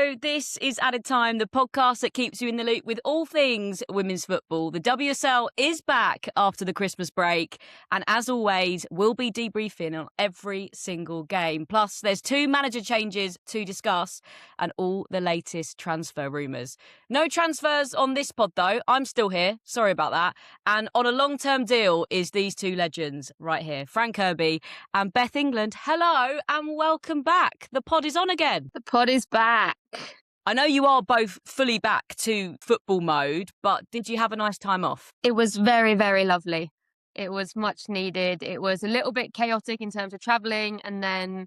Hello, this is Added Time, the podcast that keeps you in the loop with all things women's football. The WSL is back after the Christmas break, and as always, we'll be debriefing on every single game. Plus, there's 2 manager changes to discuss and all the latest transfer rumours. No transfers on this pod, though. I'm still here. Sorry about that. And on a long-term deal is these 2 legends right here, Fran Kirby and Beth England. Hello and welcome back. The pod is on again. The pod is back. I know you are both fully back to football mode, but did you have a nice time off? It was very, very lovely. It was much needed. It was a little bit chaotic in terms of travelling and then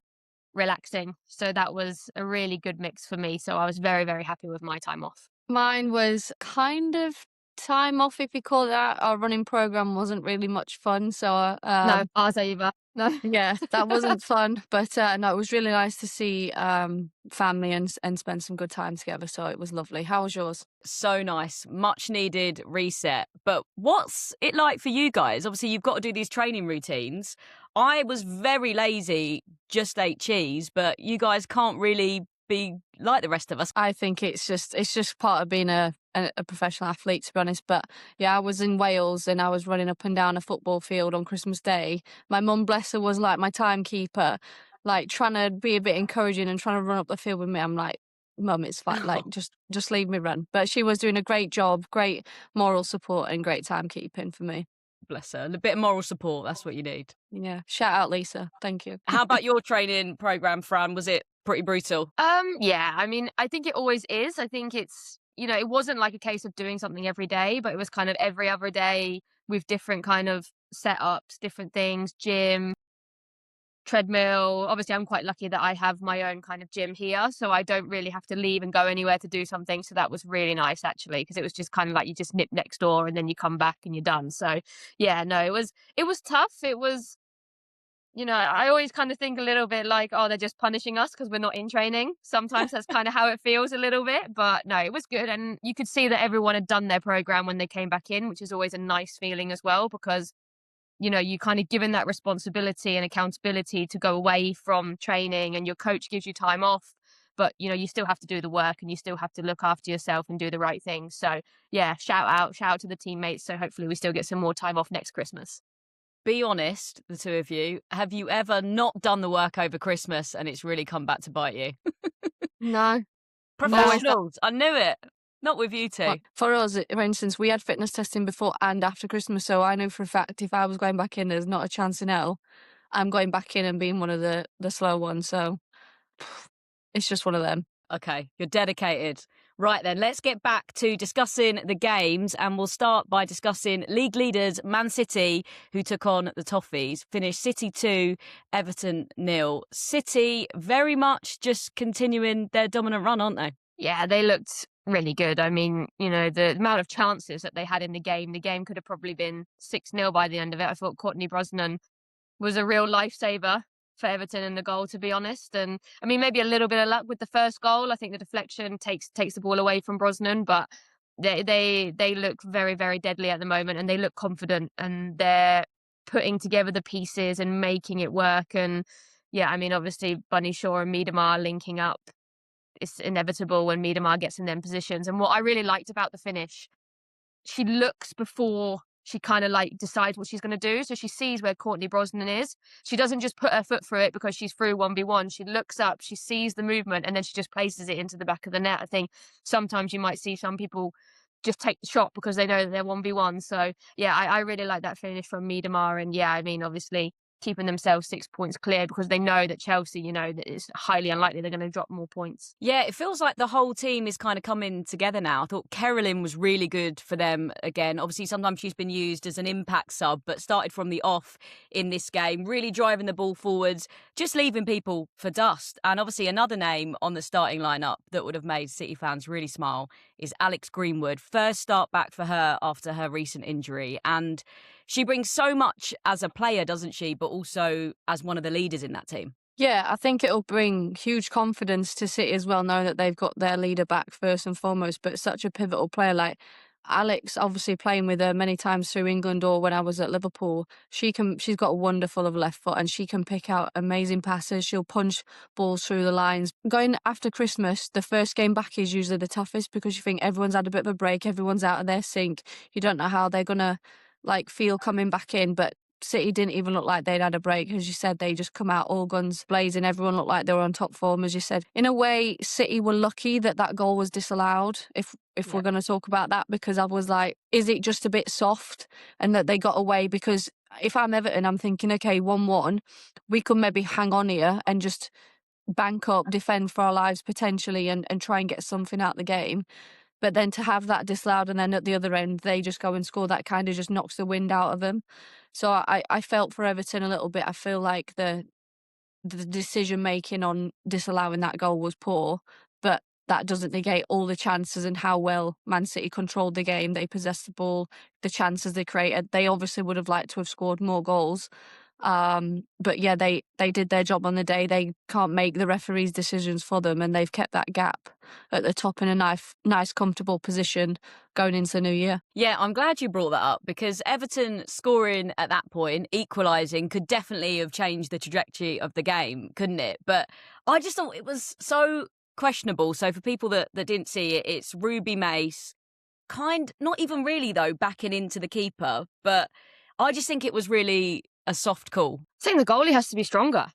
relaxing. So that was a really good mix for me. So I was very, very happy with my time off. Mine was kind of time off, if you call it that. Our running programme wasn't really much fun. So no, ours either. No. Yeah, that wasn't fun. But no, it was really nice to see family and spend some good time together. So it was lovely. How was yours? So nice. Much needed reset. But what's it like for you guys? Obviously, you've got to do these training routines. I was very lazy, just ate cheese, but you guys can't really be like the rest of us. I think it's just part of being a professional athlete, to be honest. But yeah, I was in Wales and I was running up and down a football field on Christmas Day. My mum, bless her, was like my timekeeper, like trying to be a bit encouraging and trying to run up the field with me. I'm like, Mum, it's fine, like just leave me run. But she was doing a great job, great moral support and great timekeeping for me. Bless her. A bit of moral support, that's what you need. Yeah, shout out Lisa, thank you. How about your training programme, Fran? Was it pretty brutal? Yeah, I mean, I think it always is. I think it's, it wasn't like a case of doing something every day, but it was kind of every other day with different kind of setups, different things, gym, treadmill. Obviously, I'm quite lucky that I have my own kind of gym here, so I don't really have to leave and go anywhere to do something. So that was really nice, actually, because it was just kind of like you just nip next door and then you come back and you're done. So yeah, no, it was tough. It was, I always kind of think a little bit like, oh, they're just punishing us because we're not in training. Sometimes that's kind of how it feels a little bit, but no, it was good. And you could see that everyone had done their program when they came back in, which is always a nice feeling as well, because you kind of given that responsibility and accountability to go away from training, and your coach gives you time off, but you still have to do the work and you still have to look after yourself and do the right things. So yeah, shout out to the teammates. So hopefully we still get some more time off next Christmas. Be honest, the 2 of you, have you ever not done the work over Christmas and it's really come back to bite you? No. Professionals, I knew it. Not with you 2. Well, for us, for instance, we had fitness testing before and after Christmas, so I knew for a fact if I was going back in, there's not a chance in hell I'm going back in and being one of the slow ones. So it's just one of them. Okay, you're dedicated. Right then, let's get back to discussing the games, and we'll start by discussing league leaders Man City, who took on the Toffees. Finished City 2, Everton 0. City very much just continuing their dominant run, aren't they? Yeah, they looked really good. I mean, the amount of chances that they had in the game could have probably been 6-0 by the end of it. I thought Courtney Brosnan was a real lifesaver for Everton in the goal, to be honest. And I mean, maybe a little bit of luck with the first goal. I think the deflection takes the ball away from Brosnan, but they look very, very deadly at the moment, and they look confident, and they're putting together the pieces and making it work. And yeah, I mean, obviously Bunny Shaw and Miedemar linking up, it's inevitable when Miedemar gets in them positions. And what I really liked about the finish, she looks before she kind of like decides what she's going to do. So she sees where Courtney Brosnan is. She doesn't just put her foot through it because she's through 1v1. She looks up, she sees the movement, and then she just places it into the back of the net. I think sometimes you might see some people just take the shot because they know that they're 1v1. So yeah, I really like that finish from Miedemar. And yeah, I mean, obviously keeping themselves 6 points clear because they know that Chelsea, that it's highly unlikely they're going to drop more points. Yeah, it feels like the whole team is kind of coming together now. I thought Carolyn was really good for them again. Obviously, sometimes she's been used as an impact sub, but started from the off in this game, really driving the ball forwards, just leaving people for dust. And obviously another name on the starting lineup that would have made City fans really smile is Alex Greenwood. First start back for her after her recent injury. And she brings so much as a player, doesn't she? But also as one of the leaders in that team. Yeah, I think it'll bring huge confidence to City as well, knowing that they've got their leader back first and foremost, but such a pivotal player. Like, Alex, obviously playing with her many times through England or when I was at Liverpool, she's got a wonderful of left foot and she can pick out amazing passes. She'll punch balls through the lines. Going after Christmas, the first game back is usually the toughest because you think everyone's had a bit of a break, everyone's out of their sync. You don't know how they're gonna feel coming back in, but City didn't even look like they'd had a break. As you said, they just come out all guns blazing. Everyone looked like they were on top form, as you said. In a way, City were lucky that goal was disallowed, if we're going to talk about that, because I was like, is it just a bit soft and that they got away? Because if I'm Everton, I'm thinking, okay, 1-1, we could maybe hang on here and just bank up, defend for our lives potentially and try and get something out of the game. But then to have that disallowed and then at the other end, they just go and score, that kind of just knocks the wind out of them. So I felt for Everton a little bit. I feel like the decision making on disallowing that goal was poor, but that doesn't negate all the chances and how well Man City controlled the game. They possessed the ball, the chances they created. They obviously would have liked to have scored more goals. But yeah, they did their job on the day. They can't make the referees' decisions for them, and they've kept that gap at the top in a nice comfortable position going into the new year. Yeah, I'm glad you brought that up because Everton scoring at that point, equalising, could definitely have changed the trajectory of the game, couldn't it? But I just thought it was so questionable. So for people that didn't see it, it's Ruby Mace, not even really though, backing into the keeper, but I just think it was really a soft call. I think the goalie has to be stronger.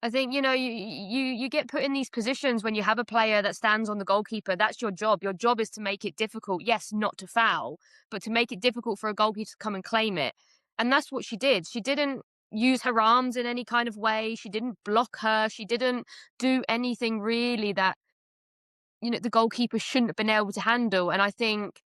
I think, you get put in these positions when you have a player that stands on the goalkeeper. That's your job. Your job is to make it difficult, yes, not to foul, but to make it difficult for a goalkeeper to come and claim it. And that's what she did. She didn't use her arms in any kind of way. She didn't block her. She didn't do anything really that, the goalkeeper shouldn't have been able to handle. And I think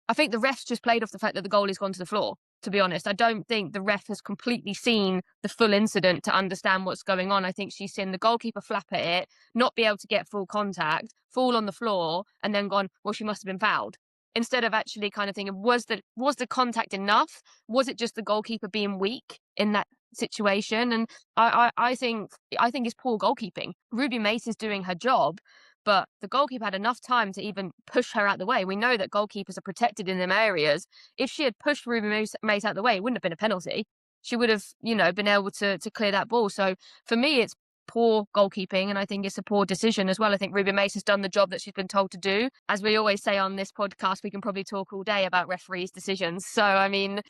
the refs just played off the fact that the goalie's gone to the floor. To be honest, I don't think the ref has completely seen the full incident to understand what's going on. I think she's seen the goalkeeper flap at it, not be able to get full contact, fall on the floor, and then gone, well, she must have been fouled. Instead of actually kind of thinking, was the contact enough? Was it just the goalkeeper being weak in that situation? And I think it's poor goalkeeping. Ruby Mace is doing her job, but the goalkeeper had enough time to even push her out the way. We know that goalkeepers are protected in them areas. If she had pushed Ruby Mace out the way, it wouldn't have been a penalty. She would have, been able to clear that ball. So for me, it's poor goalkeeping, and I think it's a poor decision as well. I think Ruby Mace has done the job that she's been told to do. As we always say on this podcast, we can probably talk all day about referees' decisions. So, I mean...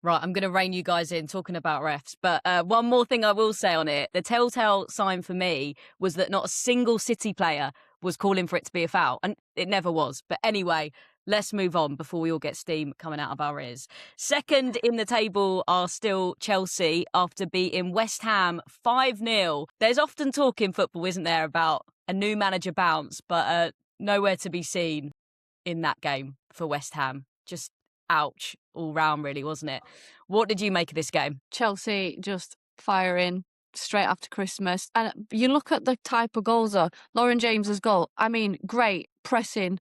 Right, I'm going to rein you guys in talking about refs. But one more thing I will say on it. The telltale sign for me was that not a single City player was calling for it to be a foul. And it never was. But anyway, let's move on before we all get steam coming out of our ears. Second in the table are still Chelsea after beating West Ham 5-0. There's often talk in football, isn't there, about a new manager bounce, but nowhere to be seen in that game for West Ham. Just ouch all round, really, wasn't it? What did you make of this game? Chelsea just firing straight after Christmas. And you look at the type of goals Lauren James's goal. I mean, great pressing.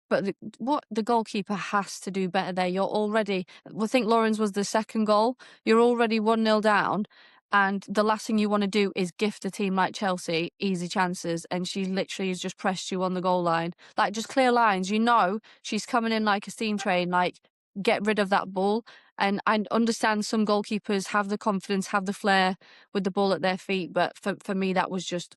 But what the goalkeeper has to do better there. You're already, I think Lauren's was the second goal. You're already 1-0 down. And the last thing you want to do is gift a team like Chelsea easy chances. And she literally has just pressed you on the goal line. Like, just clear lines. She's coming in like a steam train, like, get rid of that ball. And I understand some goalkeepers have the confidence, have the flair with the ball at their feet. But for me, that was just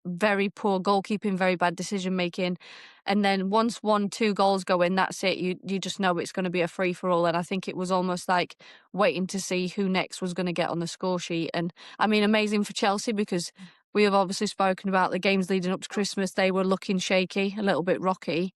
very poor goalkeeping, very bad decision making. And then once 1-2 goals go in, that's it. You just know it's going to be a free for all. And I think it was almost like waiting to see who next was going to get on the score sheet. And I mean, amazing for Chelsea because we have obviously spoken about the games leading up to Christmas. They were looking shaky, a little bit rocky.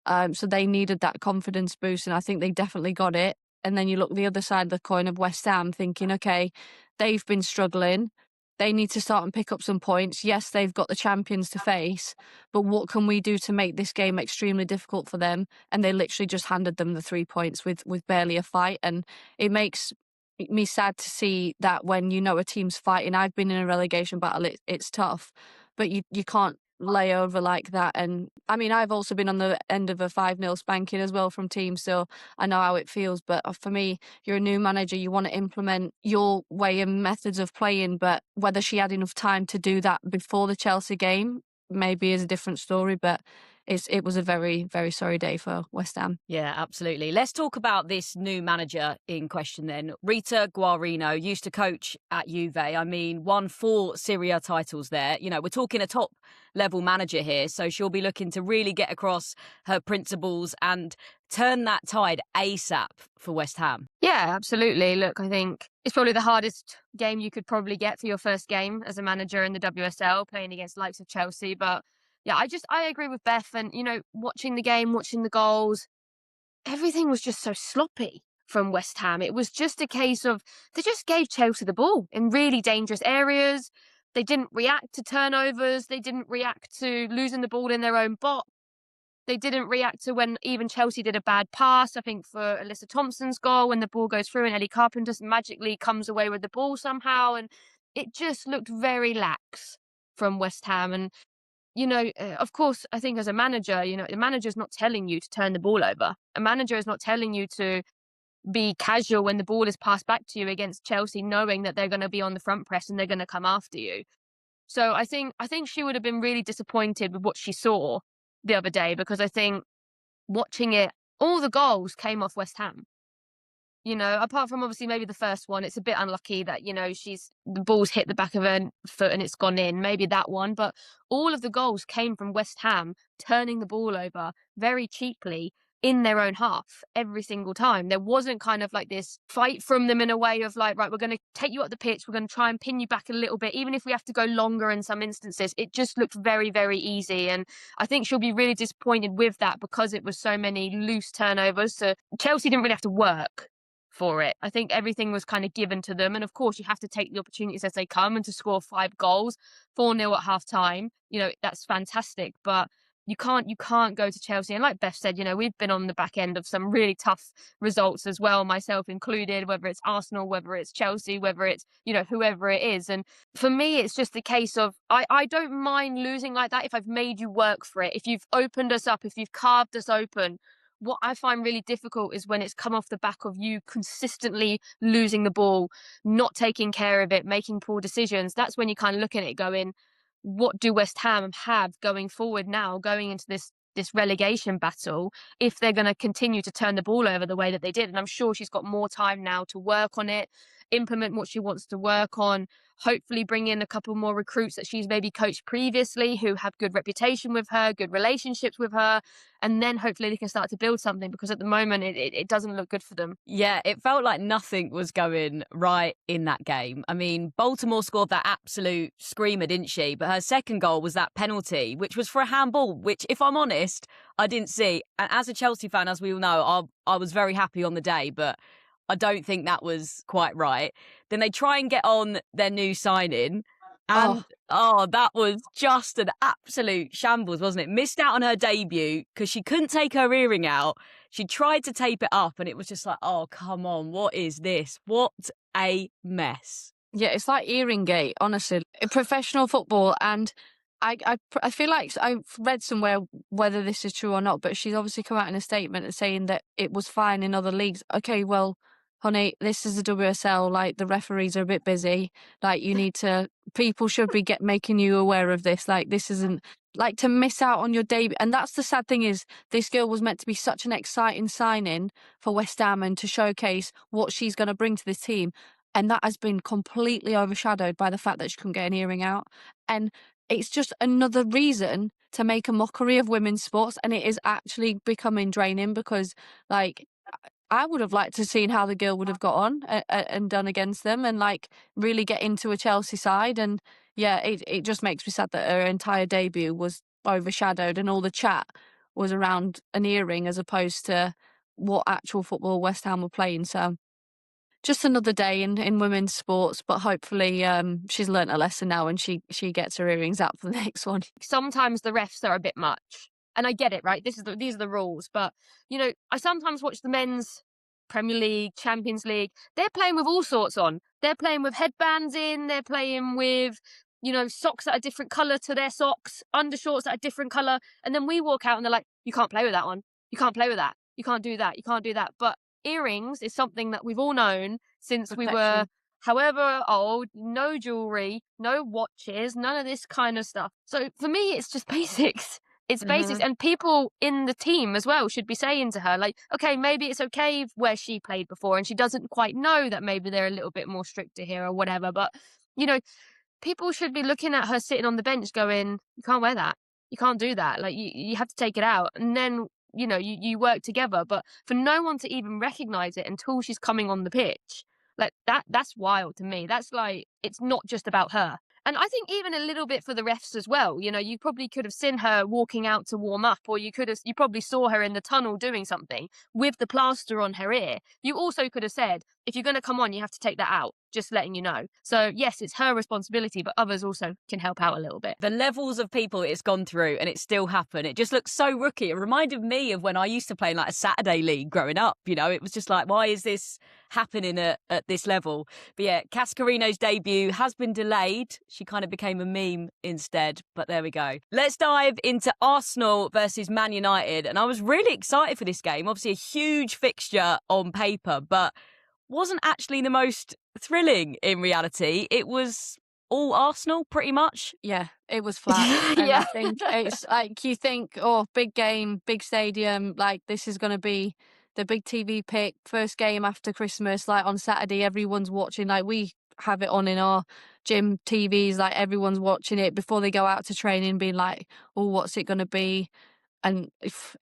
So they needed that confidence boost, and I think they definitely got it. And then you look the other side of the coin of West Ham thinking, okay, they've been struggling. They need to start and pick up some points. Yes, they've got the champions to face, but what can we do to make this game extremely difficult for them? And they literally just handed them the 3 points with barely a fight. And it makes me sad to see that when a team's fighting. I've been in a relegation battle, it's tough, but you can't lay over like that. And I mean, I've also been on the end of a 5-0 spanking as well from teams, so I know how it feels. But for me, you're a new manager, you want to implement your way and methods of playing, but whether she had enough time to do that before the Chelsea game maybe is a different story. But it was a very, very sorry day for West Ham. Yeah, absolutely. Let's talk about this new manager in question then. Rita Guarino used to coach at Juve. I mean, won 4 Serie A titles there. You know, we're talking a top level manager here. So she'll be looking to really get across her principles and turn that tide ASAP for West Ham. Yeah, absolutely. Look, I think it's probably the hardest game you could probably get for your first game as a manager in the WSL, playing against the likes of Chelsea. But yeah, I agree with Beth. And, you know, watching the game, watching the goals, everything was just so sloppy from West Ham. It was just a case of they just gave Chelsea the ball in really dangerous areas. They didn't react to turnovers. They didn't react to losing the ball in their own box. They didn't react to when even Chelsea did a bad pass. I think for Alyssa Thompson's goal, when the ball goes through and Ellie Carpenter magically comes away with the ball somehow. And it just looked very lax from West Ham. And, you know, of course, I think as a manager, you know, the manager's not telling you to turn the ball over. A manager is not telling you to be casual when the ball is passed back to you against Chelsea, knowing that they're going to be on the front press and they're going to come after you. So I think she would have been really disappointed with what she saw the other day, because I think watching it, all the goals came off West Ham. You know, apart from obviously maybe the first one, it's a bit unlucky that, you know, the ball's hit the back of her foot and it's gone in, maybe that one. But all of the goals came from West Ham turning the ball over very cheaply in their own half every single time. There wasn't kind of like this fight from them in a way of like, right, we're going to take you up the pitch, we're going to try and pin you back a little bit, even if we have to go longer in some instances. It just looked very, very easy. And I think she'll be really disappointed with that, because it was so many loose turnovers. So Chelsea didn't really have to work for it. I think everything was kind of given to them. And of course, you have to take the opportunities as they come, and to score 5 goals, 4-0 at half time, you know, that's fantastic. But you can't go to Chelsea. And like Beth said, you know, we've been on the back end of some really tough results as well, myself included, whether it's Arsenal, whether it's Chelsea, whether it's, you know, whoever it is. And for me, it's just a case of, I don't mind losing like that if I've made you work for it, if you've opened us up, if you've carved us open. What I find really difficult is when it's come off the back of you consistently losing the ball, not taking care of it, making poor decisions. That's when you kind of look at it going, what do West Ham have going forward now, going into this relegation battle, if they're going to continue to turn the ball over the way that they did? And I'm sure she's got more time now to work on it, implement what she wants to work on, hopefully bring in a couple more recruits that she's maybe coached previously who have good reputation with her, good relationships with her, and then hopefully they can start to build something, because at the moment it doesn't look good for them. Yeah, it felt like nothing was going right in that game. I mean, Baltimore scored that absolute screamer, didn't she? But her second goal was that penalty, which was for a handball, which, if I'm honest, I didn't see. And as a Chelsea fan, as we all know, I was very happy on the day, but I don't think that was quite right. Then they try and get on their new signing. And that was just an absolute shambles, wasn't it? Missed out on her debut because she couldn't take her earring out. She tried to tape it up and it was just like, oh, come on, what is this? What a mess. Yeah, it's like earring gate, honestly. Professional football, and I feel like I've read somewhere, whether this is true or not, but she's obviously come out in a statement saying that it was fine in other leagues. Okay, well, honey, this is the WSL, like the referees are a bit busy, like you need to, people should be making you aware of this, like this isn't, like to miss out on your debut. And that's the sad thing, is this girl was meant to be such an exciting signing for West Ham and to showcase what she's going to bring to this team. And that has been completely overshadowed by the fact that she couldn't get an earring out. And it's just another reason to make a mockery of women's sports. And it is actually becoming draining, because like, I would have liked to seen how the girl would have got on and done against them, and like really get into a Chelsea side. And yeah, it just makes me sad that her entire debut was overshadowed and all the chat was around an earring as opposed to what actual football West Ham were playing. So just another day in women's sports, but hopefully she's learnt a lesson now and she gets her earrings out for the next one. Sometimes the refs are a bit much. And I get it, right? These are the rules. But, you know, I sometimes watch the men's Premier League, Champions League. They're playing with all sorts on. They're playing with headbands in. They're playing with, you know, socks that are different colour to their socks, undershorts that are different colour. And then we walk out and they're like, you can't play with that one. You can't play with that. You can't do that. You can't do that. But earrings is something that we've all known since we were however old. No jewellery, no watches, none of this kind of stuff. So for me, it's just basics. It's basics. And people in the team as well should be saying to her, like, okay, maybe it's okay where she played before and she doesn't quite know that maybe they're a little bit more stricter here or whatever. But, you know, people should be looking at her sitting on the bench going, you can't wear that. You can't do that. Like, you have to take it out. And then, you know, you work together. But for no one to even recognise it until she's coming on the pitch, like that's wild to me. That's like, it's not just about her. And I think even a little bit for the refs as well. You know, you probably could have seen her walking out to warm up, or you probably saw her in the tunnel doing something with the plaster on her ear. You also could have said, if you're going to come on, you have to take that out, just letting you know. So yes, it's her responsibility, but others also can help out a little bit. The levels of people it's gone through and it still happened. It just looks so rookie. It reminded me of when I used to play in like a Saturday league growing up. You know, it was just like, why is this happening at this level? But yeah, Cascarino's debut has been delayed. She kind of became a meme instead, but there we go. Let's dive into Arsenal versus Man United. And I was really excited for this game. Obviously a huge fixture on paper, but wasn't actually the most thrilling in reality. It was all Arsenal pretty much. Yeah, it was flat. And I think it's like, you think, oh, big game, big stadium, like this is going to be the big TV pick, first game after Christmas, like on Saturday, everyone's watching, like we have it on in our gym TVs, like everyone's watching it before they go out to training, being like, oh, what's it going to be? And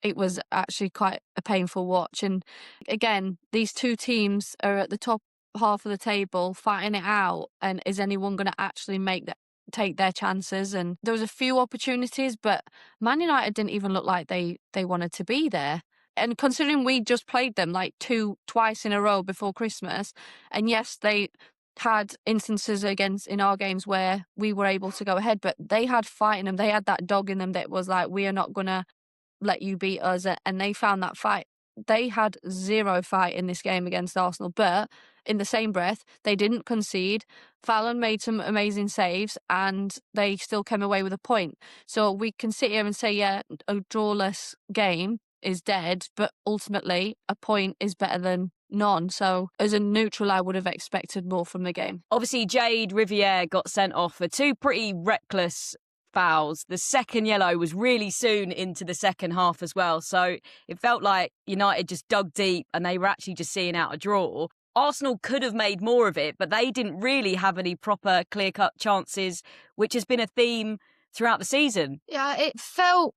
it was actually quite a painful watch. And again, these two teams are at the top half of the table fighting it out. And is anyone going to actually take their chances? And there was a few opportunities, but Man United didn't even look like they wanted to be there. And considering we just played them like twice in a row before Christmas, and yes, they had instances in our games where we were able to go ahead, but they had fight in them. They had that dog in them that was like, we are not going to let you beat us, and they found that fight. They had zero fight in this game against Arsenal, but in the same breath, they didn't concede. Fallon made some amazing saves and they still came away with a point. So we can sit here and say, yeah, a drawless game is dead, but ultimately a point is better than none. So as a neutral, I would have expected more from the game. Obviously, Jade Riviere got sent off for two pretty reckless fouls. The second yellow was really soon into the second half as well. So it felt like United just dug deep and they were actually just seeing out a draw. Arsenal could have made more of it, but they didn't really have any proper clear-cut chances, which has been a theme throughout the season. Yeah, it felt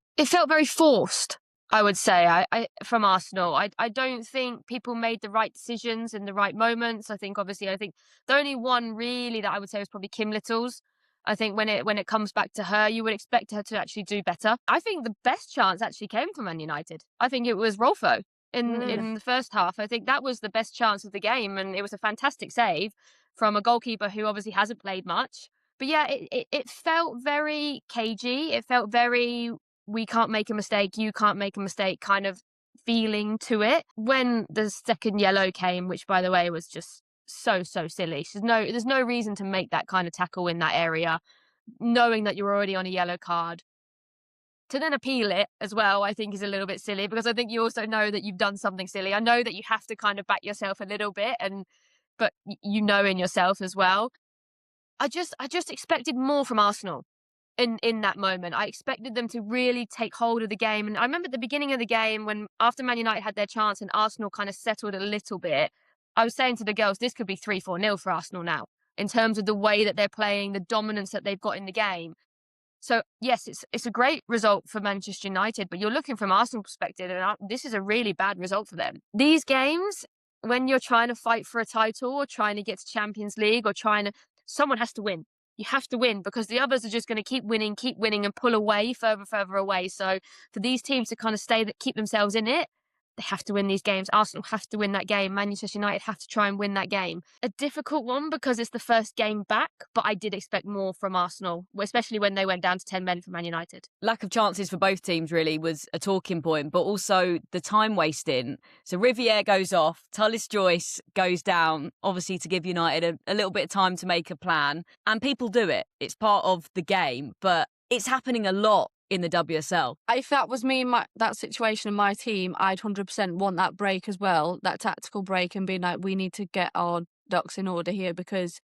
very forced, I would say, I from Arsenal. I don't think people made the right decisions in the right moments. I think the only one really that I would say was probably Kim Little's. I think when it comes back to her, you would expect her to actually do better. I think the best chance actually came from Man United. I think it was Rolfo in the first half. I think that was the best chance of the game, and it was a fantastic save from a goalkeeper who obviously hasn't played much. But yeah, it felt very cagey. It felt very, we can't make a mistake, you can't make a mistake kind of feeling to it. When the second yellow came, which by the way was just so silly. There's no reason to make that kind of tackle in that area, knowing that you're already on a yellow card. To then appeal it as well, I think is a little bit silly, because I think you also know that you've done something silly. I know that you have to kind of back yourself a little bit, but you know in yourself as well. I just expected more from Arsenal in that moment. I expected them to really take hold of the game. And I remember at the beginning of the game, when after Man United had their chance and Arsenal kind of settled a little bit, I was saying to the girls, this could be 3-4-0 for Arsenal now, in terms of the way that they're playing, the dominance that they've got in the game. So yes, it's a great result for Manchester United, but you're looking from Arsenal perspective, and this is a really bad result for them. These games, when you're trying to fight for a title or trying to get to Champions League or someone has to win. You have to win, because the others are just going to keep winning and pull away further away. So for these teams to kind of keep themselves in it, they have to win these games. Arsenal have to win that game. Manchester United have to try and win that game. A difficult one because it's the first game back, but I did expect more from Arsenal, especially when they went down to 10 men for Man United. Lack of chances for both teams really was a talking point, but also the time wasting. So Riviere goes off, Tullis Joyce goes down, obviously to give United a little bit of time to make a plan. And people do it. It's part of the game, but it's happening a lot in the WSL. If that was me in that situation in my team, I'd 100% want that break as well, that tactical break, and being like, we need to get our ducks in order here, because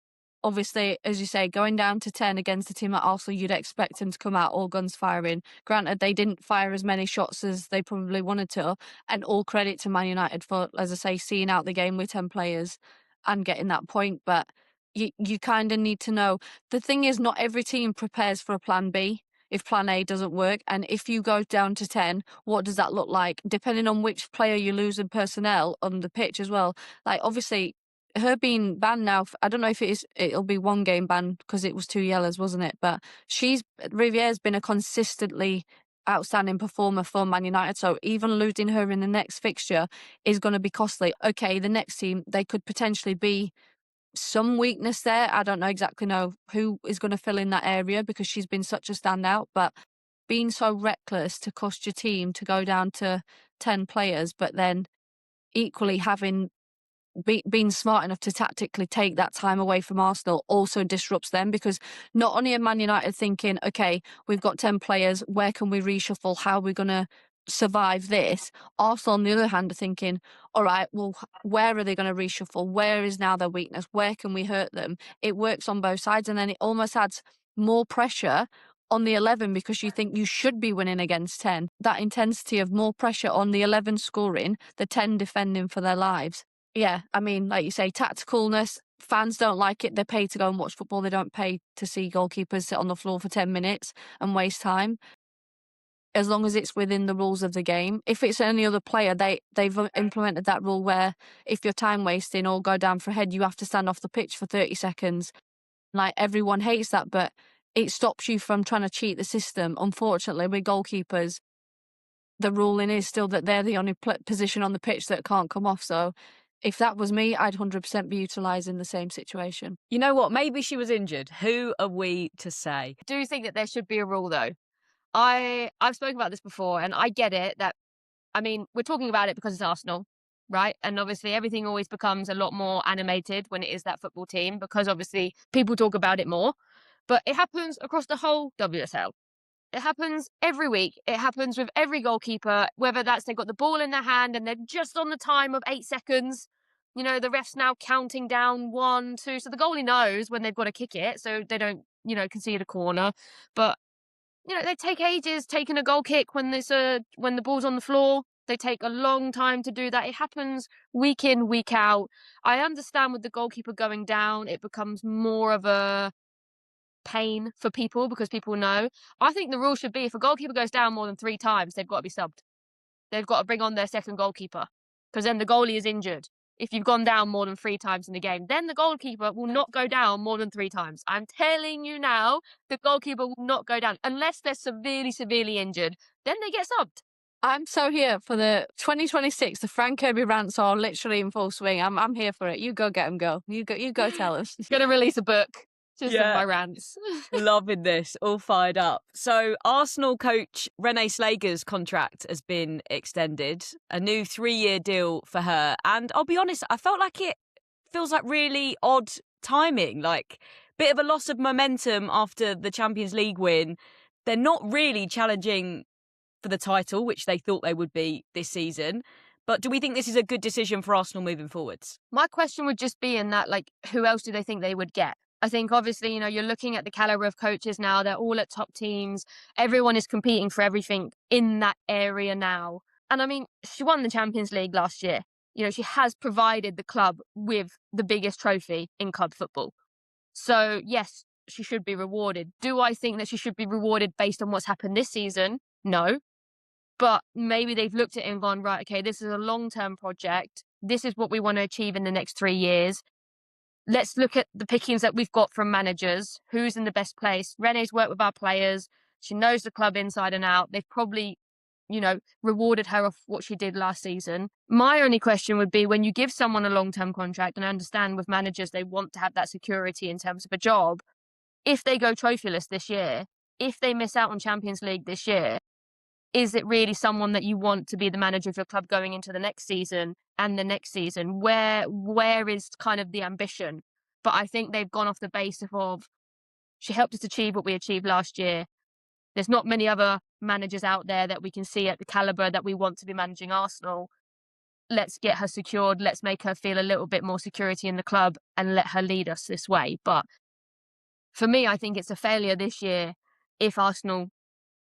obviously, as you say, going down to 10 against a team like Arsenal, you'd expect them to come out all guns firing. Granted, they didn't fire as many shots as they probably wanted to, and all credit to Man United for, as I say, seeing out the game with 10 players and getting that point. But you kind of need to know. The thing is, not every team prepares for a plan B if plan A doesn't work. And if you go down to 10, what does that look like? Depending on which player you lose in personnel on the pitch as well. Like, obviously, her being banned now, I don't know if it'll be one game ban because it was 2 yellows, wasn't it? But Rivier's been a consistently outstanding performer for Man United. So even losing her in the next fixture is going to be costly. Okay, the next team, they could potentially be some weakness there. I don't exactly know who is going to fill in that area because she's been such a standout. But being so reckless to cost your team to go down to 10 players, but then equally having being smart enough to tactically take that time away from Arsenal also disrupts them, because not only are Man United thinking, okay, we've got 10 players, where can we reshuffle? How are we going to survive this? Arsenal, on the other hand, are thinking, all right, well, where are they going to reshuffle? Where is now their weakness? Where can we hurt them? It works on both sides, and then it almost adds more pressure on the 11 because you think you should be winning against 10. That intensity of more pressure on the 11 scoring, the 10 defending for their lives. Yeah, I mean, like you say, tacticalness. Fans don't like it. They pay to go and watch football. They don't pay to see goalkeepers sit on the floor for 10 minutes and waste time. As long as it's within the rules of the game. If it's any other player, they've implemented that rule where if you're time wasting or go down for a head, you have to stand off the pitch for 30 seconds. Like, everyone hates that, but it stops you from trying to cheat the system. Unfortunately, with goalkeepers, the ruling is still that they're the only position on the pitch that can't come off. So if that was me, I'd 100% be utilising the same situation. You know what? Maybe she was injured. Who are we to say? I do think that there should be a rule, though. I've spoken about this before, and I get it that, I mean, we're talking about it because it's Arsenal, right? And obviously everything always becomes a lot more animated when it is that football team, because obviously people talk about it more. But it happens across the whole WSL. It happens every week. It happens with every goalkeeper, whether that's they've got the ball in their hand and they're just on the time of 8 seconds. You know, the ref's now counting down 1, 2. So the goalie knows when they've got to kick it, so they don't, concede a corner. But, they take ages taking a goal kick when the ball's on the floor. They take a long time to do that. It happens week in, week out. I understand with the goalkeeper going down, it becomes more of a pain for people because people know. I think the rule should be if a goalkeeper goes down more than 3 times, they've got to be subbed. They've got to bring on their second goalkeeper because then the goalie is injured. If you've gone down more than 3 times in the game, then the goalkeeper will not go down more than 3 times. I'm telling you now, the goalkeeper will not go down unless they're severely, severely injured. Then they get subbed. I'm so here for the 2026. The Fran Kirby rants are literally in full swing. I'm here for it. You go get them, girl. You go tell us. Gonna release a book. Just of my rants. Loving this, all fired up. So Arsenal coach Renée Slager's contract has been extended, a new 3-year deal for her. And I'll be honest, I felt like it feels like really odd timing, like bit of a loss of momentum after the Champions League win. They're not really challenging for the title, which they thought they would be this season. But do we think this is a good decision for Arsenal moving forwards? My question would just be in that, like, who else do they think they would get? I think obviously, you're looking at the caliber of coaches now. They're all at top teams. Everyone is competing for everything in that area now. And I mean, she won the Champions League last year. She has provided the club with the biggest trophy in club football. So yes, she should be rewarded. Do I think that she should be rewarded based on what's happened this season? No. But maybe they've looked at it and gone, right, okay, this is a long-term project. This is what we want to achieve in the next 3 years. Let's look at the pickings that we've got from managers. Who's in the best place? René's worked with our players. She knows the club inside and out. They've probably, rewarded her of what she did last season. My only question would be, when you give someone a long-term contract, and I understand with managers, they want to have that security in terms of a job. If they go trophyless this year, if they miss out on Champions League this year, is it really someone that you want to be the manager of your club going into the next season and the next season? Where is kind of the ambition? But I think they've gone off the basis of, she helped us achieve what we achieved last year. There's not many other managers out there that we can see at the calibre that we want to be managing Arsenal. let's get her secured, let's make her feel a little bit more security in the club and let her lead us this way. But for me, I think it's a failure this year if Arsenal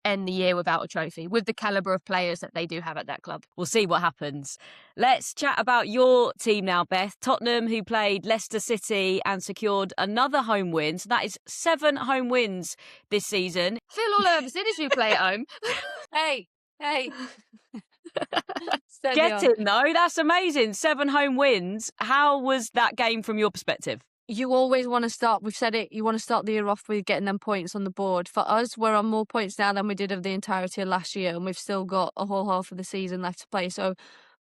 end the year without a trophy, with the calibre of players that they do have at that club. We'll see what happens. Let's chat about your team now, Beth. Tottenham, who played Leicester City and secured another home win. So that is 7 home wins this season. I feel all I've ever seen is you play at home. Hey. Get in, though. That's amazing. 7 home wins. How was that game from your perspective? You always want to start, we've said it, you want to start the year off with getting them points on the board. For us, we're on more points now than we did of the entirety of last year, and we've still got a whole half of the season left to play. So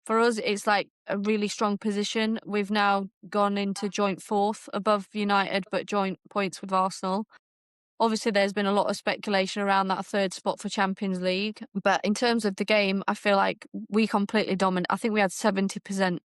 for us, it's like a really strong position. We've now gone into joint 4th above United, but joint points with Arsenal. Obviously, there's been a lot of speculation around that 3rd spot for Champions League. But in terms of the game, I feel like we completely dominated. I think we had 70%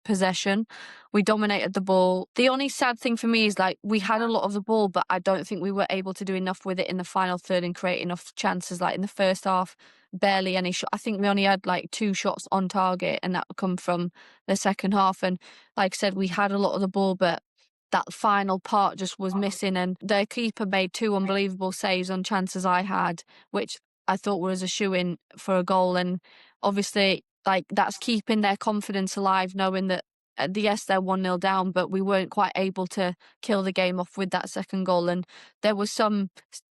possession. We dominated the ball. The only sad thing for me is like we had a lot of the ball, but I don't think we were able to do enough with it in the final third and create enough chances. Like in the first half, barely any shot. I think we only had like 2 shots on target, and that would come from the second half. And like I said, we had a lot of the ball, but that final part just was missing. And their keeper made 2 unbelievable saves on chances I had, which I thought was a shoo-in for a goal. And obviously, like, that's keeping their confidence alive, knowing that, yes, they're 1-0 down, but we weren't quite able to kill the game off with that second goal. And there was some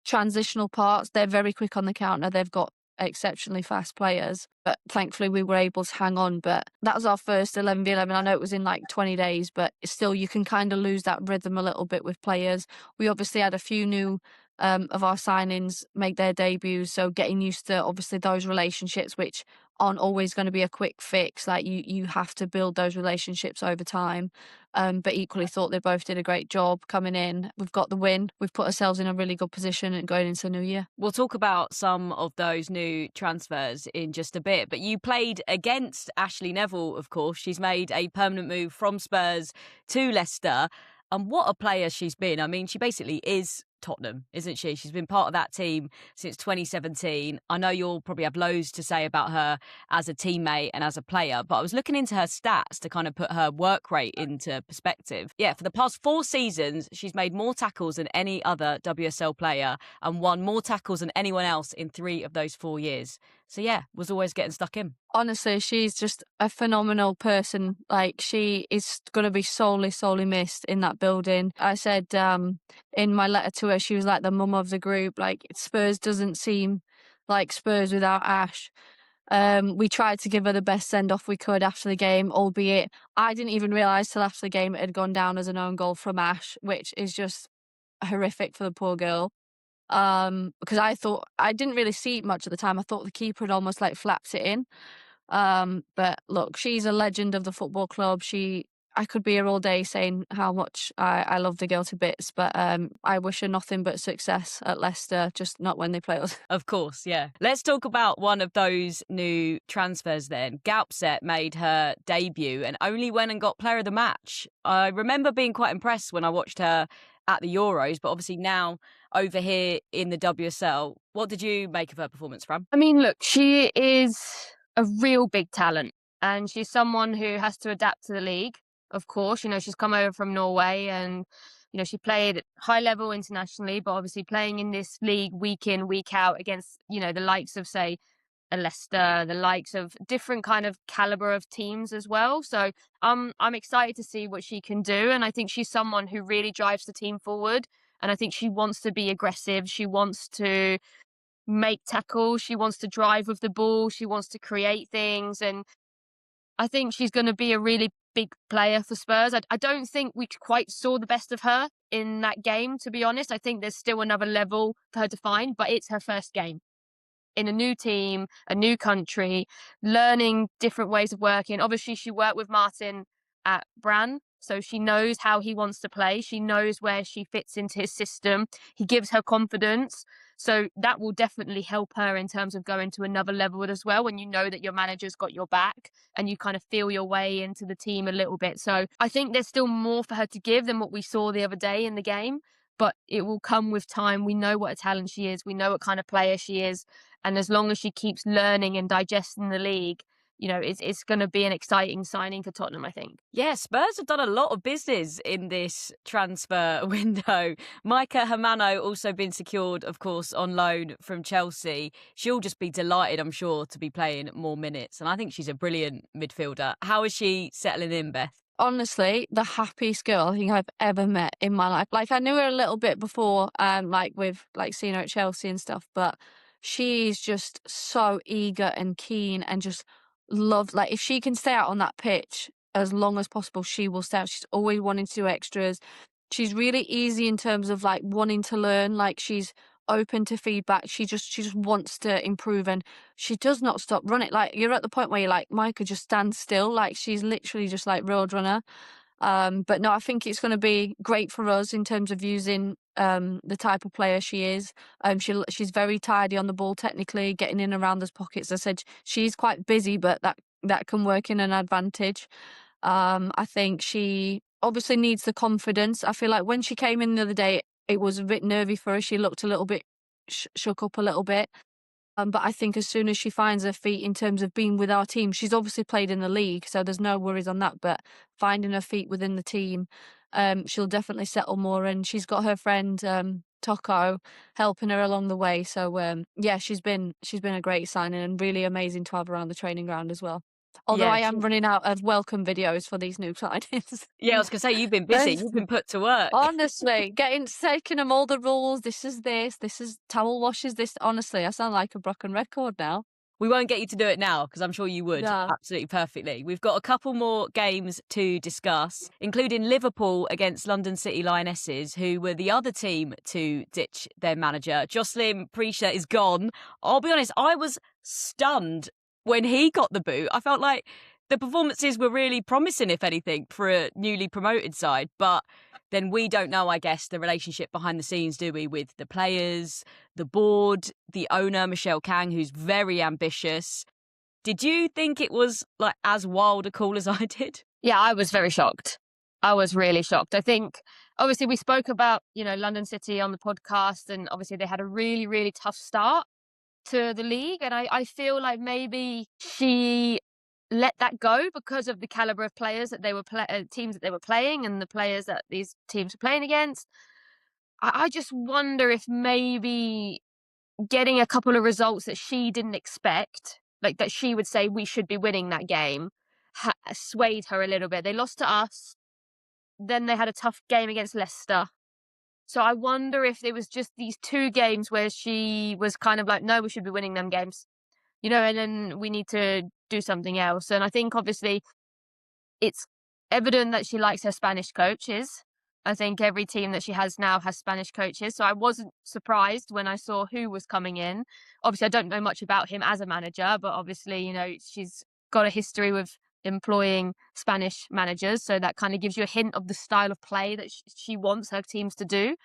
transitional parts. They're very quick on the counter. They've got exceptionally fast players, but thankfully we were able to hang on. But that was our first 11v11. I know it was in like 20 days, but still you can kind of lose that rhythm a little bit with players. We obviously had a few new of our signings make their debuts, so getting used to obviously those relationships, which aren't always going to be a quick fix. Like you have to build those relationships over time. But equally thought they both did a great job coming in. We've got the win. We've put ourselves in a really good position and going into the new year. We'll talk about some of those new transfers in just a bit, but you played against Ashley Neville, of course. She's made a permanent move from Spurs to Leicester. And what a player she's been. I mean, she basically is Tottenham, isn't she? She's been part of that team since 2017. I know you'll probably have loads to say about her as a teammate and as a player, but I was looking into her stats to kind of put her work rate into perspective. Yeah, for the past 4 seasons, she's made more tackles than any other WSL player and won more tackles than anyone else in 3 of those 4 years. So yeah, was always getting stuck in. Honestly, she's just a phenomenal person. Like, she is going to be sorely missed in that building. I said in my letter to her, she was like the mum of the group. Like, Spurs doesn't seem like Spurs without Ash. We tried to give her the best send-off we could after the game, albeit I didn't even realise till after the game it had gone down as an own goal from Ash, which is just horrific for the poor girl. Because I didn't really see it much at the time. I thought the keeper had almost like flapped it in. But look, she's a legend of the football club. I could be here all day saying how much I love the girl to bits, but I wish her nothing but success at Leicester, just not when they play us. Of course, yeah. Let's talk about one of those new transfers then. Gaupset made her debut and only went and got player of the match. I remember being quite impressed when I watched her at the Euros, but obviously now over here in the WSL. What did you make of her performance, Fran? I mean, look, she is a real big talent, and she's someone who has to adapt to the league. Of course, she's come over from Norway, and she played at high level internationally, but obviously playing in this league week in, week out against the likes of, say, a Leicester, the likes of different kind of caliber of teams as well. So I'm excited to see what she can do, and I think she's someone who really drives the team forward. And I think she wants to be aggressive. She wants to make tackles. She wants to drive with the ball. She wants to create things. And I think she's going to be a really big player for Spurs. I don't think we quite saw the best of her in that game, to be honest. I think there's still another level for her to find, but it's her first game in a new team, a new country, learning different ways of working. Obviously, she worked with Martin at Brann, so she knows how he wants to play. She knows where she fits into his system. He gives her confidence. So that will definitely help her in terms of going to another level as well, when you know that your manager's got your back and you kind of feel your way into the team a little bit. So I think there's still more for her to give than what we saw the other day in the game, but it will come with time. We know what a talent she is. We know what kind of player she is. And as long as she keeps learning and digesting the league, it's going to be an exciting signing for Tottenham, I think. Yeah, Spurs have done a lot of business in this transfer window. Micah Hamano also been secured, of course, on loan from Chelsea. She'll just be delighted, I'm sure, to be playing more minutes. And I think she's a brilliant midfielder. How is she settling in, Beth? Honestly, the happiest girl I think I've ever met in my life. Like, I knew her a little bit before, like with like seeing her at Chelsea and stuff, but she's just so eager and keen and just loves, like, if she can stay out on that pitch as long as possible, she will stay out. She's always wanting to do extras. She's really easy in terms of like wanting to learn. Like, she's open to feedback. She just wants to improve, and she does not stop running. Like, you're at the point where you're like, Micah, just stand still. Like, she's literally just like Roadrunner. But no, I think it's going to be great for us in terms of using the type of player she is. She's very tidy on the ball technically, getting in around those pockets. I said she's quite busy, but that can work in an advantage. I think she obviously needs the confidence. I feel like when she came in the other day, it was a bit nervy for her. She looked a little bit shook up a little bit. But I think as soon as she finds her feet in terms of being with our team, she's obviously played in the league, so there's no worries on that. But finding her feet within the team, she'll definitely settle more. And she's got her friend Toko helping her along the way. So yeah, she's been a great signing and really amazing to have around the training ground as well. Although Yeah, I am running out of welcome videos for these new signings. Yeah, I was going to say, you've been busy. You've been put to work. Honestly, taking them all the rules. This is towel washes. This, honestly, I sound like a broken record now. We won't get you to do it now because I'm sure you would No. absolutely perfectly. We've got a couple more games to discuss, including Liverpool against London City Lionesses, who were the other team to ditch their manager. Jocelyn Preacher is gone. I'll be honest, I was stunned when he got the boot. I felt like the performances were really promising, if anything, for a newly promoted side. But then we don't know, I guess, the relationship behind the scenes, do we, with the players, the board, the owner, Michelle Kang, who's very ambitious. Did you think it was like as wild a call as I did? Yeah, I was very shocked. I was really shocked. I think, obviously, we spoke about, London City on the podcast, and obviously they had a really, really tough start to the league. And I feel like maybe she let that go because of the caliber of players that they were teams that they were playing and the players that these teams were playing against. I just wonder if maybe getting a couple of results that she didn't expect, like that she would say we should be winning that game, swayed her a little bit. They lost to us, then they had a tough game against Leicester. So I wonder if it was just these two games where she was kind of like, no, we should be winning them games. And then we need to do something else. And I think obviously it's evident that she likes her Spanish coaches. I think every team that she has now has Spanish coaches. So I wasn't surprised when I saw who was coming in. Obviously, I don't know much about him as a manager, but obviously, she's got a history with employing Spanish managers. So that kind of gives you a hint of the style of play that she wants her teams to do.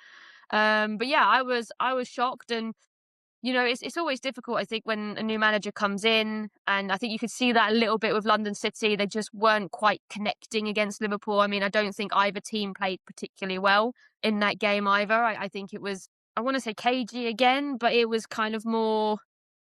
But yeah, I was shocked. And it's always difficult, I think, when a new manager comes in. And I think you could see that a little bit with London City. They just weren't quite connecting against Liverpool. I mean, I don't think either team played particularly well in that game either. I think it was, I want to say cagey again, but it was kind of more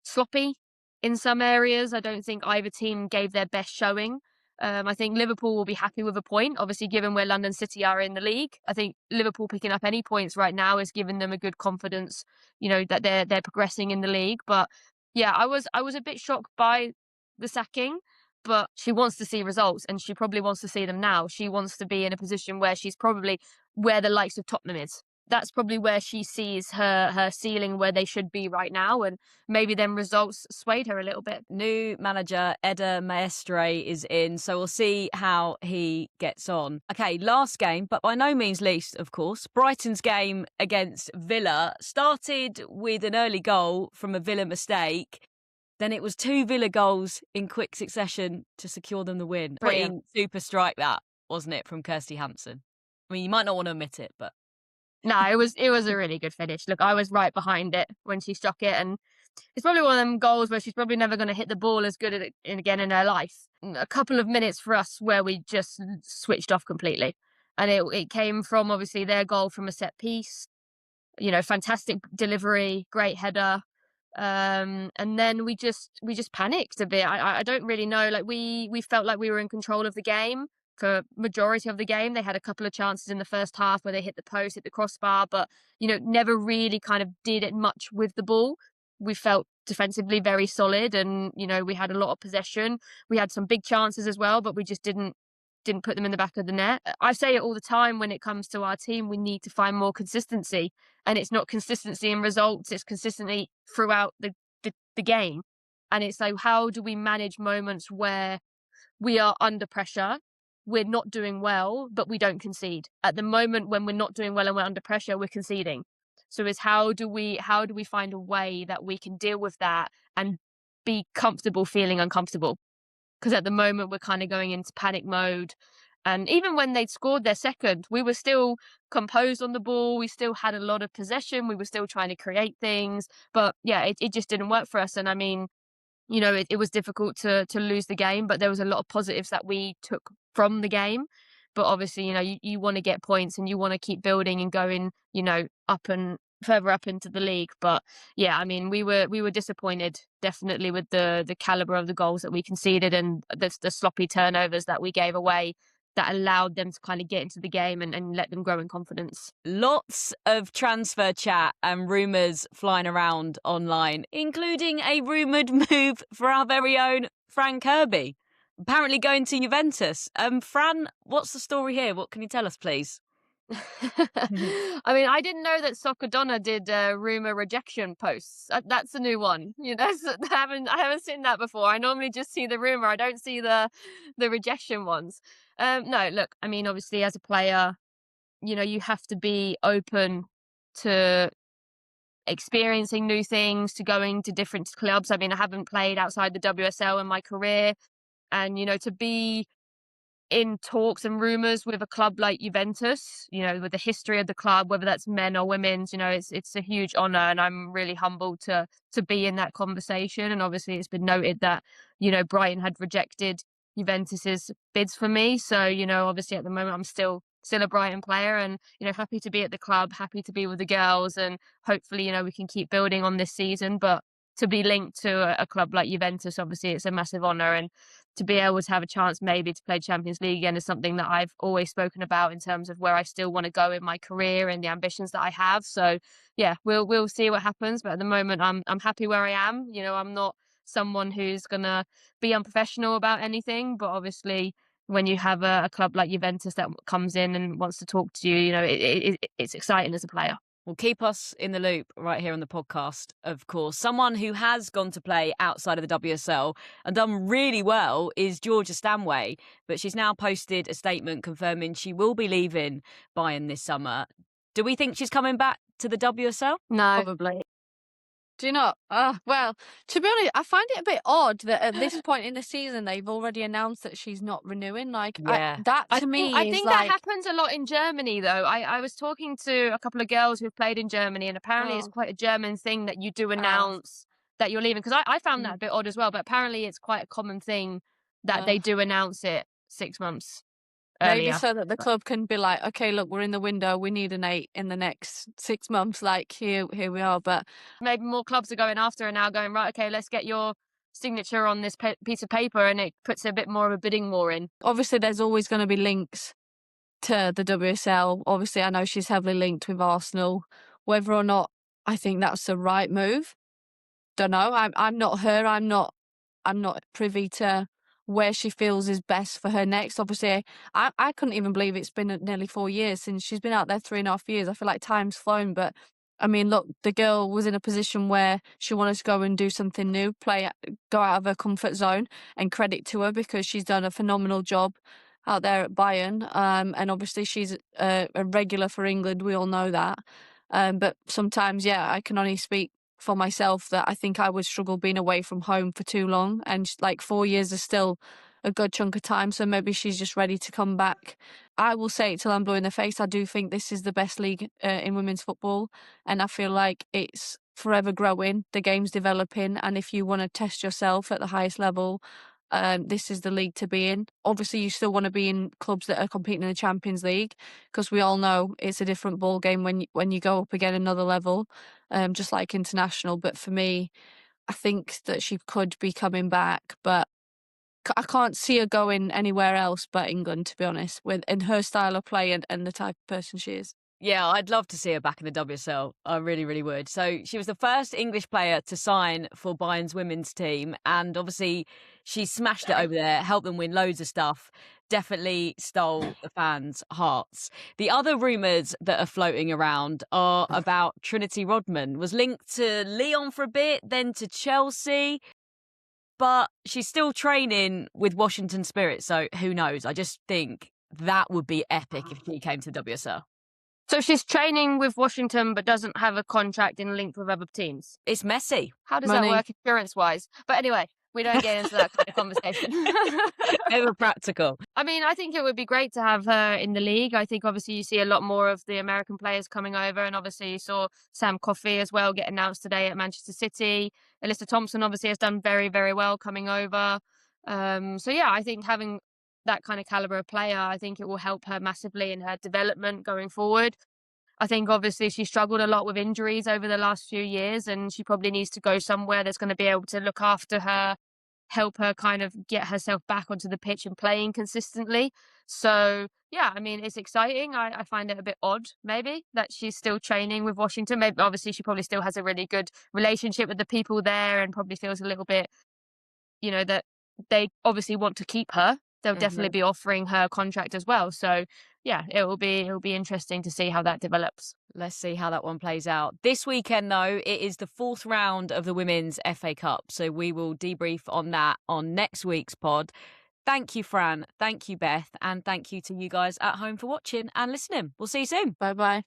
sloppy in some areas. I don't think either team gave their best showing. I think Liverpool will be happy with a point, obviously, given where London City are in the league. I think Liverpool picking up any points right now is giving them a good confidence, that they're progressing in the league. But yeah, I was a bit shocked by the sacking, but she wants to see results and she probably wants to see them now. She wants to be in a position where she's probably where the likes of Tottenham is. That's probably where she sees her ceiling, where they should be right now, and maybe them results swayed her a little bit. New manager Eder Maestre is in, so we'll see how he gets on. Okay, last game, but by no means least, of course. Brighton's game against Villa started with an early goal from a Villa mistake. Then it was 2 Villa goals in quick succession to secure them the win. Pretty super strike that, wasn't it, from Kirsty Hampson? I mean, you might not want to admit it, but... No, it was a really good finish. Look, I was right behind it when she struck it, and it's probably one of them goals where she's probably never going to hit the ball as good at it again in her life. A couple of minutes for us where we just switched off completely, and it came from obviously their goal from a set piece. Fantastic delivery, great header. And then we just panicked a bit. I don't really know. Like we felt like we were in control of the game for majority of the game. They had a couple of chances in the first half where they hit the post, hit the crossbar, but never really kind of did it much with the ball. We felt defensively very solid, and we had a lot of possession. We had some big chances as well, but we just didn't put them in the back of the net. I say it all the time when it comes to our team, we need to find more consistency. And it's not consistency in results, it's consistency throughout the game. And it's like, how do we manage moments where we are under pressure, we're not doing well, but we don't concede? At the moment when we're not doing well and we're under pressure, we're conceding. So it's how do we find a way that we can deal with that and be comfortable feeling uncomfortable? Because at the moment we're kind of going into panic mode. And even when they'd scored their second, we were still composed on the ball. We still had a lot of possession. We were still trying to create things. But yeah, it just didn't work for us. And I mean, it was difficult to lose the game, but there was a lot of positives that we took from the game. But obviously, you want to get points and you want to keep building and going, up and further up into the league. But yeah, I mean, we were disappointed definitely with the caliber of the goals that we conceded and the sloppy turnovers that we gave away that allowed them to kind of get into the game and let them grow in confidence. Lots of transfer chat and rumours flying around online, including a rumoured move for our very own Fran Kirby, apparently going to Juventus. Fran, what's the story here? What can you tell us, please? I mean, I didn't know that Soccer Donna did rumor rejection posts. That's a new one. I haven't seen that before. I normally just see the rumor. I don't see the rejection ones. No, look, I mean, obviously as a player, you have to be open to experiencing new things, to going to different clubs. I mean, I haven't played outside the WSL in my career, and to be in talks and rumours with a club like Juventus, with the history of the club, whether that's men or women's, it's a huge honour, and I'm really humbled to be in that conversation. And obviously it's been noted that, Brighton had rejected Juventus's bids for me. So, obviously at the moment I'm still a Brighton player, and, happy to be at the club, happy to be with the girls, and hopefully, we can keep building on this season. But to be linked to a club like Juventus, obviously it's a massive honour, and to be able to have a chance maybe to play Champions League again is something that I've always spoken about in terms of where I still want to go in my career and the ambitions that I have. So yeah, we'll see what happens. But at the moment, I'm happy where I am. I'm not someone who's gonna be unprofessional about anything. But obviously, when you have a club like Juventus that comes in and wants to talk to you, it's exciting as a player. Well, keep us in the loop right here on the podcast, of course. Someone who has gone to play outside of the WSL and done really well is Georgia Stanway, but she's now posted a statement confirming she will be leaving Bayern this summer. Do we think she's coming back to the WSL? No. Probably. Do you not? Well, to be honest, I find it a bit odd that at this point in the season they've already announced that she's not renewing. Like, Yeah. I think that happens a lot in Germany, though. I was talking to a couple of girls who've played in Germany, and apparently it's quite a German thing that you do announce that you're leaving. Because I found that a bit odd as well, but apparently it's quite a common thing that they do announce it 6 months earlier. Maybe so that the club can be like, okay, look, we're in the window. We need an 8 in the next 6 months. Like, here we are. But maybe more clubs are going after and now going, right, okay, let's get your signature on this piece of paper, and it puts a bit more of a bidding war in. Obviously, there's always going to be links to the WSL. Obviously, I know she's heavily linked with Arsenal. Whether or not I think that's the right move, don't know. I'm not her. I'm not privy to where she feels is best for her next. Obviously, I couldn't even believe it's been nearly 4 years since she's been out there, 3.5 years. I feel like time's flown. But I mean, look, the girl was in a position where she wanted to go and do something new, go out of her comfort zone, and credit to her because she's done a phenomenal job out there at Bayern. And obviously she's a regular for England. We all know that. But sometimes, yeah, I can only speak for myself that I think I would struggle being away from home for too long, and like 4 years is still a good chunk of time, so maybe she's just ready to come back. I will say it till I'm blue in the face, I do think this is the best league in women's football, and I feel like it's forever growing, the game's developing, and if you want to test yourself at the highest level, this is the league to be in. Obviously, you still want to be in clubs that are competing in the Champions League, because we all know it's a different ball game when you go up again another level, just like international. But for me, I think that she could be coming back, but I can't see her going anywhere else but England, to be honest, in her style of play and the type of person she is. Yeah, I'd love to see her back in the WSL. I really, really would. So she was the first English player to sign for Bayern's women's team. And obviously, she smashed it over there, helped them win loads of stuff, definitely stole the fans' hearts. The other rumours that are floating around are about Trinity Rodman. Was linked to Lyon for a bit, then to Chelsea. But she's still training with Washington Spirit. So who knows? I just think that would be epic if she came to the WSL. So she's training with Washington but doesn't have a contract in link with other teams. It's messy. How does Money. that work insurance-wise? But anyway, we don't get into that kind of conversation. Ever practical. I mean, I think it would be great to have her in the league. I think obviously you see a lot more of the American players coming over, and obviously you saw Sam Coffey as well get announced today at Manchester City. Alyssa Thompson obviously has done very, very well coming over. So yeah, I think having that kind of caliber of player, I think it will help her massively in her development going forward. I think obviously she struggled a lot with injuries over the last few years, and she probably needs to go somewhere that's going to be able to look after her, help her kind of get herself back onto the pitch and playing consistently. So yeah, I mean, it's exciting. I find it a bit odd maybe that she's still training with Washington. Maybe obviously she probably still has a really good relationship with the people there and probably feels a little bit, that they obviously want to keep her. They'll definitely be offering her contract as well. So yeah, it'll be interesting to see how that develops. Let's see how that one plays out. This weekend, though, it is the 4th round of the Women's FA Cup. So we will debrief on that on next week's pod. Thank you, Fran. Thank you, Beth. And thank you to you guys at home for watching and listening. We'll see you soon. Bye-bye.